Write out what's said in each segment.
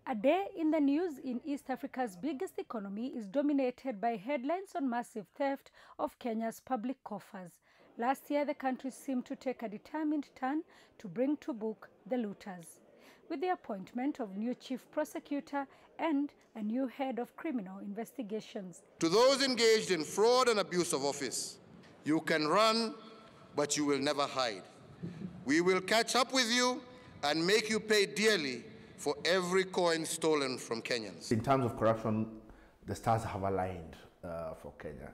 A day in the news in East Africa's biggest economy is dominated by headlines on massive theft of Kenya's public coffers. Last year, the country seemed to take a determined turn to bring to book the looters. With the appointment of new chief prosecutor and a new head of criminal investigations. To those engaged in fraud and abuse of office, you can run, but you will never hide. We will catch up with you and make you pay dearly for every coin stolen from Kenyans. In terms of corruption, the stars have aligned for Kenya.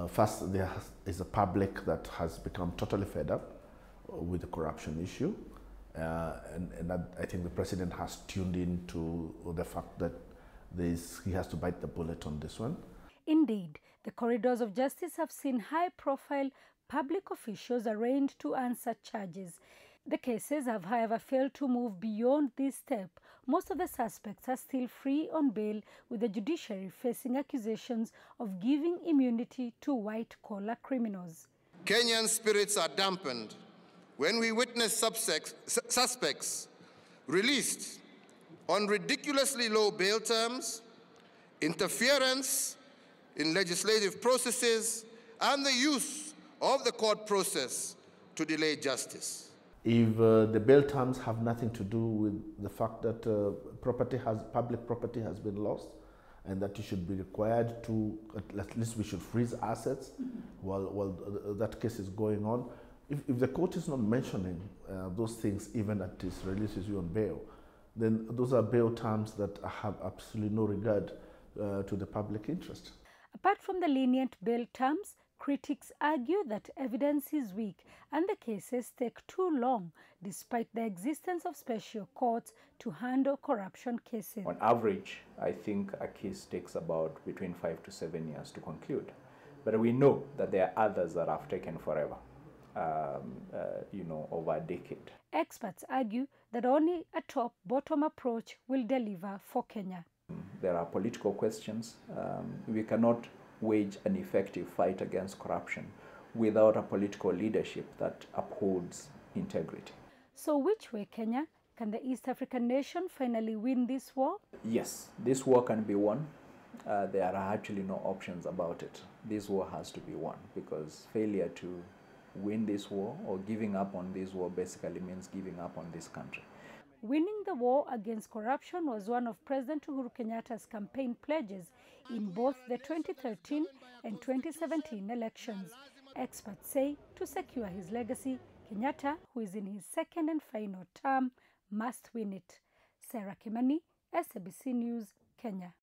First, there is a public that has become totally fed up with the corruption issue. And I think the president has tuned in to the fact that he has to bite the bullet on this one. Indeed, the corridors of justice have seen high-profile public officials arraigned to answer charges. The cases have, however, failed to move beyond this step. Most of the suspects are still free on bail, with the judiciary facing accusations of giving immunity to white-collar criminals. Kenyan spirits are dampened when we witness suspects released on ridiculously low bail terms, interference in legislative processes, and the use of the court process to delay justice. If the bail terms have nothing to do with the fact that public property has been lost, and that you should be required to, at least we should freeze assets while that case is going on. If the court is not mentioning those things even at its releases you on bail, then those are bail terms that have absolutely no regard to the public interest. Apart from the lenient bail terms, critics argue that evidence is weak and the cases take too long, despite the existence of special courts to handle corruption cases. On average, I think a case takes about between 5 to 7 years to conclude. But we know that there are others that have taken forever, over a decade. Experts argue that only a top-bottom approach will deliver for Kenya. There are political questions. We cannot wage an effective fight against corruption without a political leadership that upholds integrity. So which way, Kenya? Can the East African nation finally win this war? Yes, this war can be won. There are actually no options about it. This war has to be won, because failure to win this war or giving up on this war basically means giving up on this country. Winning the war against corruption was one of President Uhuru Kenyatta's campaign pledges in both the 2013 and 2017 elections. Experts say to secure his legacy, Kenyatta, who is in his second and final term, must win it. Kimani, SABC News, Kenya.